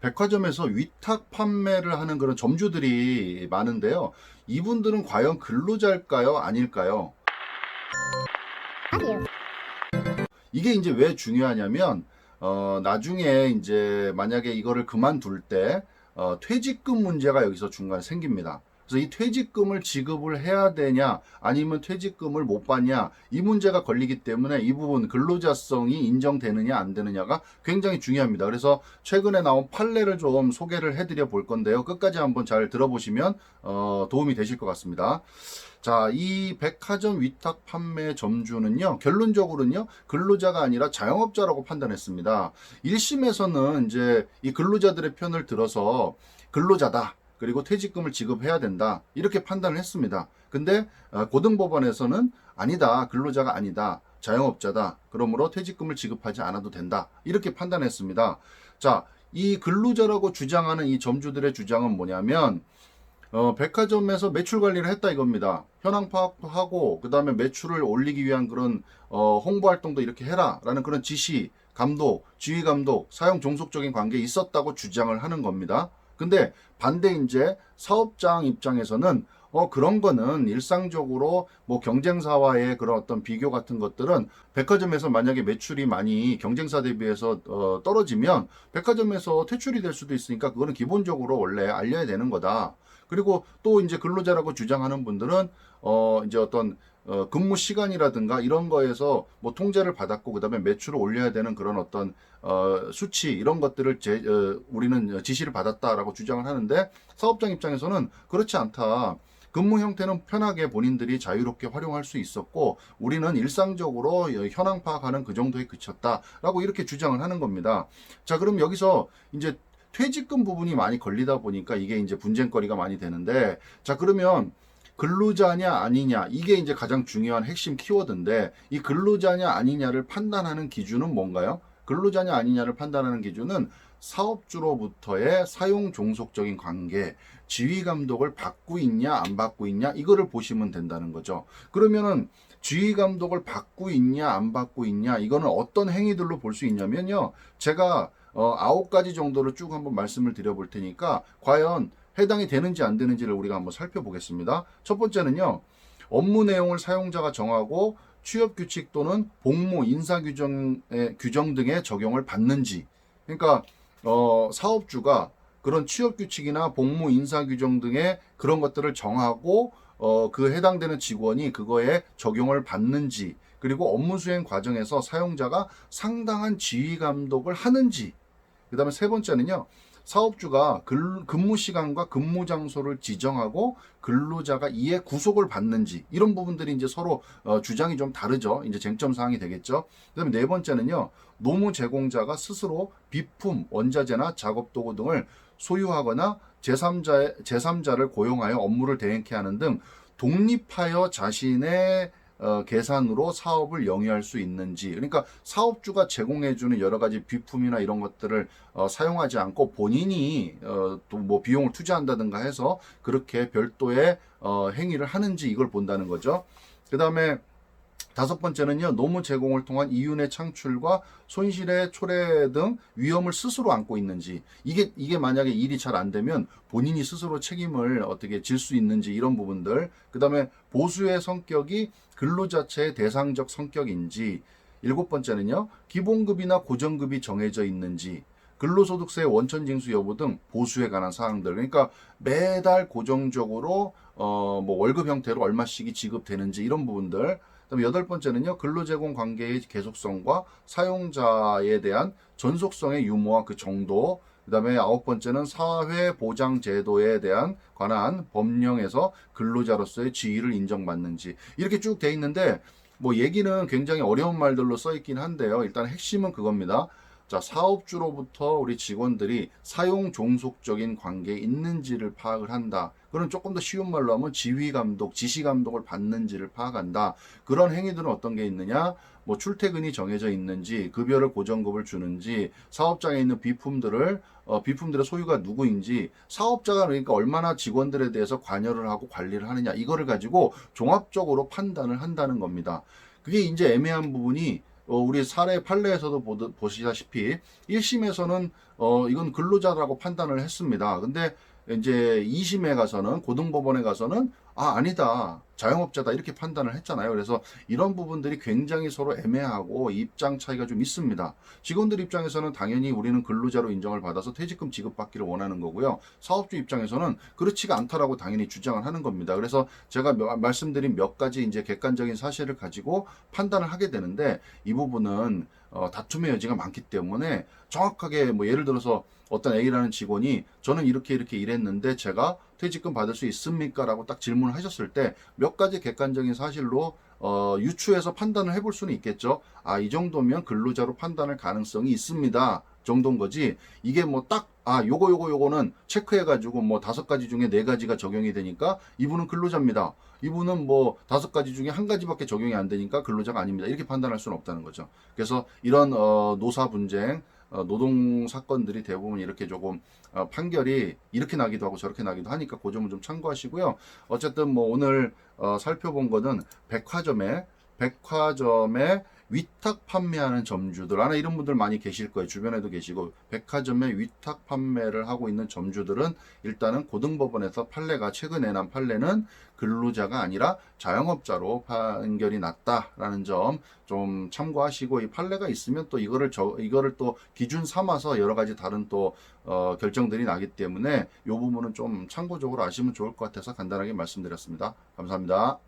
백화점에서 위탁 판매를 하는 그런 점주들이 많은데요. 이분들은 과연 근로자일까요? 아닐까요? 아니에요. 이게 이제 왜 중요하냐면, 나중에 이제 만약에 이거를 그만둘 때, 퇴직금 문제가 여기서 중간에 생깁니다. 그래서 이 퇴직금을 지급을 해야 되냐, 아니면 퇴직금을 못 받냐, 이 문제가 걸리기 때문에 이 부분 근로자성이 인정되느냐, 안 되느냐가 굉장히 중요합니다. 그래서 최근에 나온 판례를 좀 소개를 해드려 볼 건데요. 끝까지 한번 잘 들어보시면, 도움이 되실 것 같습니다. 자, 이 백화점 위탁 판매 점주는요, 결론적으로는요, 근로자가 아니라 자영업자라고 판단했습니다. 1심에서는 이제 이 근로자들의 편을 들어서 근로자다. 그리고 퇴직금을 지급해야 된다. 이렇게 판단을 했습니다. 근데 고등법원에서는 아니다. 근로자가 아니다. 자영업자다. 그러므로 퇴직금을 지급하지 않아도 된다. 이렇게 판단했습니다. 자, 이 근로자라고 주장하는 이 점주들의 주장은 뭐냐면, 백화점에서 매출 관리를 했다 이겁니다. 현황 파악도 하고, 그 다음에 매출을 올리기 위한 그런, 홍보 활동도 이렇게 해라. 라는 그런 지시, 감독, 지휘 감독, 사용 종속적인 관계에 있었다고 주장을 하는 겁니다. 근데 반대 이제 사업장 입장에서는, 그런 거는 일상적으로 뭐 경쟁사와의 그런 어떤 비교 같은 것들은 백화점에서 만약에 매출이 많이 경쟁사 대비해서 떨어지면 백화점에서 퇴출이 될 수도 있으니까 그거는 기본적으로 원래 알려야 되는 거다. 그리고 또 이제 근로자라고 주장하는 분들은 이제 어떤 근무 시간이라든가 이런 거에서 뭐 통제를 받았고 그다음에 매출을 올려야 되는 그런 어떤 수치 이런 것들을 우리는 지시를 받았다라고 주장을 하는데 사업장 입장에서는 그렇지 않다. 근무 형태는 편하게 본인들이 자유롭게 활용할 수 있었고 우리는 일상적으로 현황 파악하는 그 정도에 그쳤다라고 이렇게 주장을 하는 겁니다. 자, 그럼 여기서 이제 퇴직금 부분이 많이 걸리다 보니까 이게 이제 분쟁거리가 많이 되는데, 자, 그러면 근로자냐 아니냐 이게 이제 가장 중요한 핵심 키워드인데 이 근로자냐 아니냐를 판단하는 기준은 뭔가요? 근로자냐 아니냐를 판단하는 기준은 사업주로부터의 사용 종속적인 관계, 지휘 감독을 받고 있냐 안 받고 있냐 이거를 보시면 된다는 거죠. 그러면은 지휘 감독을 받고 있냐 안 받고 있냐 이거는 어떤 행위들로 볼 수 있냐면요. 제가 9가지 정도를 쭉 한번 말씀을 드려볼 테니까 과연 해당이 되는지 안 되는지를 우리가 한번 살펴보겠습니다. 첫 번째는요. 업무 내용을 사용자가 정하고 취업 규칙 또는 복무 인사 규정 등의 적용을 받는지. 그러니까 사업주가 그런 취업 규칙이나 복무 인사 규정 등의 그런 것들을 정하고 그 해당되는 직원이 그거에 적용을 받는지 그리고 업무 수행 과정에서 사용자가 상당한 지휘 감독을 하는지 그 다음에 세 번째는요. 사업주가 근무 시간과 근무 장소를 지정하고 근로자가 이에 구속을 받는지 이런 부분들이 이제 서로 주장이 좀 다르죠. 이제 쟁점 사항이 되겠죠. 그다음에 네 번째는요. 노무 제공자가 스스로 비품, 원자재나 작업 도구 등을 소유하거나 제3자를 고용하여 업무를 대행케 하는 등 독립하여 자신의 계산으로 사업을 영위할 수 있는지 그러니까 사업주가 제공해주는 여러 가지 비품이나 이런 것들을 사용하지 않고 본인이 또 뭐 비용을 투자한다든가 해서 그렇게 별도의 행위를 하는지 이걸 본다는 거죠. 그 다음에 다섯 번째는요, 노무 제공을 통한 이윤의 창출과 손실의 초래 등 위험을 스스로 안고 있는지, 이게 만약에 일이 잘 안 되면 본인이 스스로 책임을 어떻게 질 수 있는지 이런 부분들, 그 다음에 보수의 성격이 근로 자체의 대상적 성격인지, 일곱 번째는요, 기본급이나 고정급이 정해져 있는지, 근로소득세의 원천징수 여부 등 보수에 관한 사항들, 그러니까 매달 고정적으로 뭐 월급 형태로 얼마씩이 지급되는지 이런 부분들. 그다음에 여덟 번째는요. 근로제공 관계의 계속성과 사용자에 대한 전속성의 유무와 그 정도. 그다음에 아홉 번째는 사회보장제도에 대한 관한 법령에서 근로자로서의 지위를 인정받는지. 이렇게 쭉 돼 있는데 뭐 얘기는 굉장히 어려운 말들로 써 있긴 한데요. 일단 핵심은 그겁니다. 자, 사업주로부터 우리 직원들이 사용 종속적인 관계에 있는지를 파악을 한다. 그럼 조금 더 쉬운 말로 하면 지휘 감독, 지시 감독을 받는지를 파악한다. 그런 행위들은 어떤 게 있느냐? 뭐 출퇴근이 정해져 있는지, 급여를 고정급을 주는지, 사업장에 있는 비품들의 소유가 누구인지, 사업자가 그러니까 얼마나 직원들에 대해서 관여를 하고 관리를 하느냐, 이거를 가지고 종합적으로 판단을 한다는 겁니다. 그게 이제 애매한 부분이 우리 사례 판례에서도 보시다시피 1심에서는 이건 근로자라고 판단을 했습니다. 근데 이제 2심에 가서는 고등법원에 가서는 아니다. 자영업자다 이렇게 판단을 했잖아요. 그래서 이런 부분들이 굉장히 서로 애매하고 입장 차이가 좀 있습니다. 직원들 입장에서는 당연히 우리는 근로자로 인정을 받아서 퇴직금 지급받기를 원하는 거고요. 사업주 입장에서는 그렇지가 않다라고 당연히 주장을 하는 겁니다. 그래서 제가 말씀드린 몇 가지 이제 객관적인 사실을 가지고 판단을 하게 되는데 이 부분은 다툼의 여지가 많기 때문에 정확하게 뭐 예를 들어서 어떤 A라는 직원이 저는 이렇게 일했는데 제가 퇴직금 받을 수 있습니까? 라고 딱 질문을 하셨을 때 몇 가지 객관적인 사실로 유추해서 판단을 해볼 수는 있겠죠. 이 정도면 근로자로 판단할 가능성이 있습니다. 정도인 거지. 이게 뭐 딱, 요거는 체크해가지고 뭐 5가지 중에 4가지가 적용이 되니까 이분은 근로자입니다. 이분은 뭐 5가지 중에 1가지밖에 적용이 안 되니까 근로자가 아닙니다. 이렇게 판단할 수는 없다는 거죠. 그래서 이런 노사 분쟁, 노동 사건들이 대부분 이렇게 조금 판결이 이렇게 나기도 하고 저렇게 나기도 하니까 그 점은 좀 참고하시고요. 어쨌든 뭐 오늘 살펴본 거는 백화점에 위탁 판매하는 점주들, 아마 이런 분들 많이 계실 거예요. 주변에도 계시고, 백화점에 위탁 판매를 하고 있는 점주들은 일단은 고등법원에서 판례가 최근에 난 판례는 근로자가 아니라 자영업자로 판결이 났다라는 점 좀 참고하시고, 이 판례가 있으면 또 이거를 또 기준 삼아서 여러 가지 다른 또 결정들이 나기 때문에 이 부분은 좀 참고적으로 아시면 좋을 것 같아서 간단하게 말씀드렸습니다. 감사합니다.